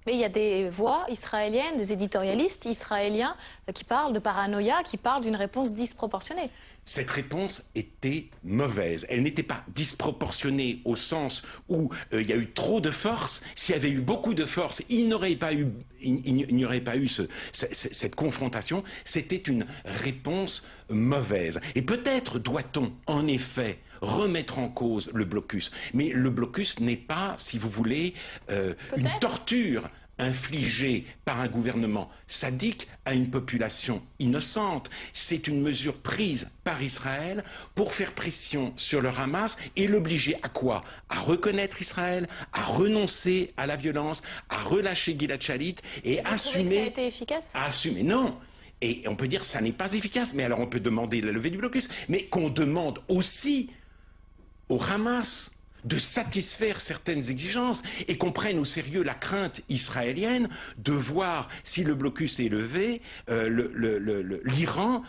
Mais il y a des voix israéliennes, des éditorialistes israéliens qui parlent de paranoïa, qui parlent d'une réponse disproportionnée. Cette réponse était mauvaise. Elle n'était pas disproportionnée au sens où il y a eu trop de force. S'il y avait eu beaucoup de force, il n'y aurait pas eu cette confrontation. C'était une réponse mauvaise. Et peut-être doit-on, en effet, remettre en cause le blocus. Mais le blocus n'est pas, si vous voulez, une torture infligée par un gouvernement sadique à une population innocente. C'est une mesure prise par Israël pour faire pression sur le Hamas et l'obliger à quoi? À reconnaître Israël, à renoncer à la violence, à relâcher Gilad Shalit et assumer... Que ça a été efficace? À assumer, non. Et on peut dire que ça n'est pas efficace, mais alors on peut demander la levée du blocus, mais qu'on demande aussi au Hamas de satisfaire certaines exigences et qu'on prenne au sérieux la crainte israélienne de voir si le blocus est levé, l'Iran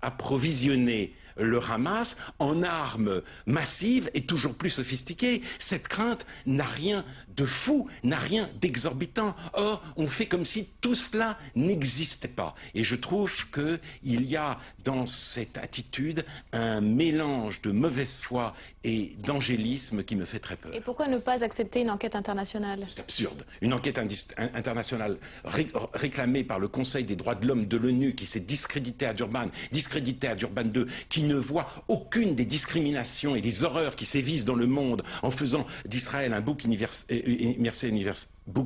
approvisionner le Hamas en armes massives et toujours plus sophistiquées. Cette crainte n'a rien de fou, n'a rien d'exorbitant. Or, on fait comme si tout cela n'existait pas. Et je trouve qu'il y a dans cette attitude un mélange de mauvaise foi et d'angélisme qui me fait très peur. Et pourquoi ne pas accepter une enquête internationale? C'est absurde. Une enquête internationale réclamée par le Conseil des droits de l'homme de l'ONU qui s'est discrédité à Durban II, qui ne voit aucune des discriminations et des horreurs qui sévissent dans le monde en faisant d'Israël un bouc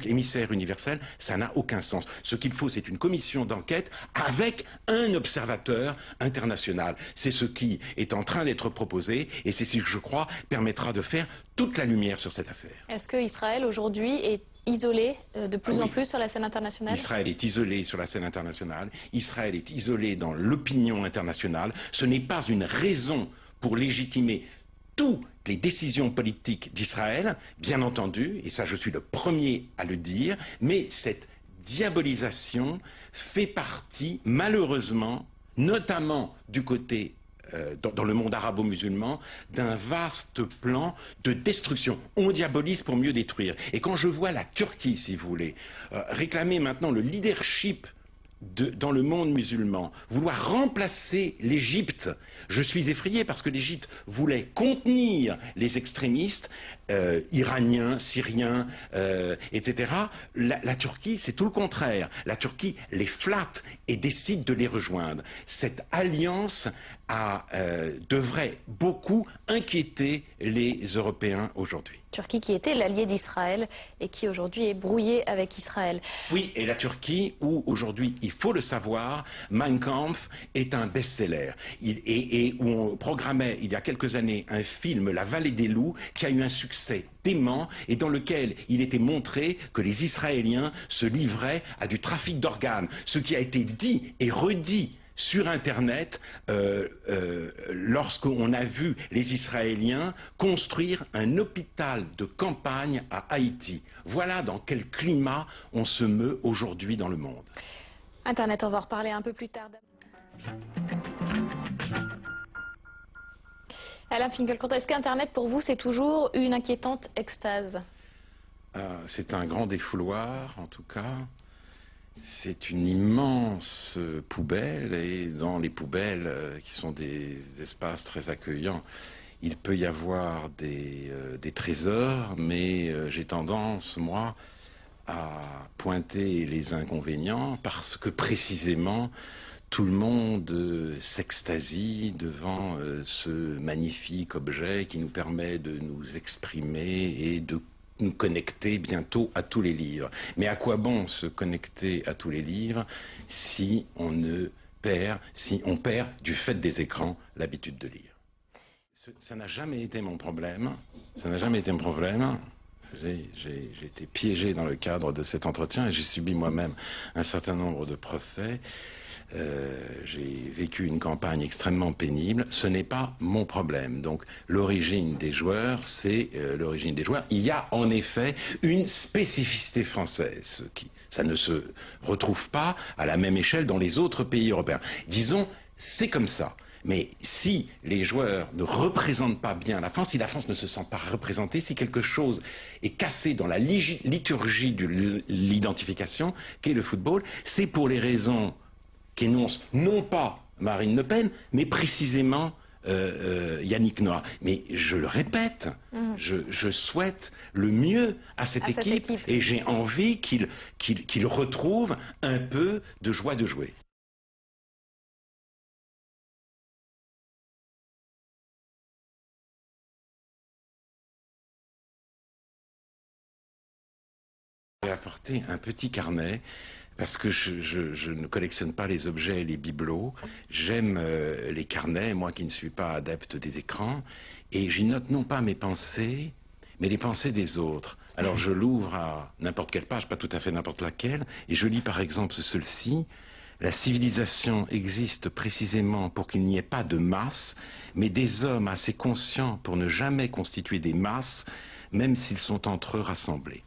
émissaire universel, ça n'a aucun sens. Ce qu'il faut, c'est une commission d'enquête avec un observateur international. C'est ce qui est en train d'être proposé et c'est ce que je crois permettra de faire toute la lumière sur cette affaire. Est-ce que Israël aujourd'hui est isolé de plus en plus sur la scène internationale? Israël est isolé sur la scène internationale, Israël est isolé dans l'opinion internationale. Ce n'est pas une raison pour légitimer toutes les décisions politiques d'Israël, bien entendu, et ça je suis le premier à le dire, mais cette diabolisation fait partie, malheureusement, notamment du côté dans le monde arabo-musulman, d'un vaste plan de destruction. On diabolise pour mieux détruire. Et quand je vois la Turquie, si vous voulez, réclamer maintenant le leadership dans le monde musulman, vouloir remplacer l'Égypte, je suis effrayé parce que l'Égypte voulait contenir les extrémistes iraniens, syriens, etc. La Turquie, c'est tout le contraire. La Turquie les flatte et décide de les rejoindre. Cette alliance devrait beaucoup inquiéter les Européens aujourd'hui. Turquie qui était l'allié d'Israël et qui aujourd'hui est brouillée avec Israël. Oui, et la Turquie où aujourd'hui, il faut le savoir, Mein Kampf est un best-seller. Et où on programmait il y a quelques années un film, La Vallée des Loups, qui a eu un succès dément et dans lequel il était montré que les Israéliens se livraient à du trafic d'organes. Ce qui a été dit et redit sur Internet lorsqu'on a vu les Israéliens construire un hôpital de campagne à Haïti. Voilà dans quel climat on se meut aujourd'hui dans le monde. Internet, on va en reparler un peu plus tard. Alain Finkielkraut, est-ce qu'Internet pour vous c'est toujours une inquiétante extase? C'est un grand défouloir en tout cas. C'est une immense poubelle et dans les poubelles qui sont des espaces très accueillants, il peut y avoir des trésors, mais j'ai tendance, moi, à pointer les inconvénients parce que précisément tout le monde s'extasie devant ce magnifique objet qui nous permet de nous exprimer et de nous connecter bientôt à tous les livres. Mais à quoi bon se connecter à tous les livres si on perd du fait des écrans l'habitude de lire? Ça n'a jamais été mon problème. Ça n'a jamais été mon problème. J'ai été piégé dans le cadre de cet entretien et j'ai subi moi-même un certain nombre de procès. J'ai vécu une campagne extrêmement pénible. Ce n'est pas mon problème. Donc l'origine des joueurs, c'est l'origine des joueurs. Il y a en effet une spécificité française ça ne se retrouve pas à la même échelle dans les autres pays européens. Disons, c'est comme ça. Mais si les joueurs ne représentent pas bien la France, si la France ne se sent pas représentée, si quelque chose est cassé dans la liturgie de l'identification qu'est le football, c'est pour les raisons qu'énonce non pas Marine Le Pen, mais précisément Yannick Noah. Mais je le répète, je souhaite le mieux à cette équipe et j'ai envie qu'il retrouve un peu de joie de jouer. J'ai apporté un petit carnet parce que je ne collectionne pas les objets et les bibelots. J'aime les carnets, moi qui ne suis pas adepte des écrans. Et j'y note non pas mes pensées, mais les pensées des autres. Alors je l'ouvre à n'importe quelle page, pas tout à fait n'importe laquelle, et je lis par exemple celle-ci. La civilisation existe précisément pour qu'il n'y ait pas de masse, mais des hommes assez conscients pour ne jamais constituer des masses, même s'ils sont entre eux rassemblés.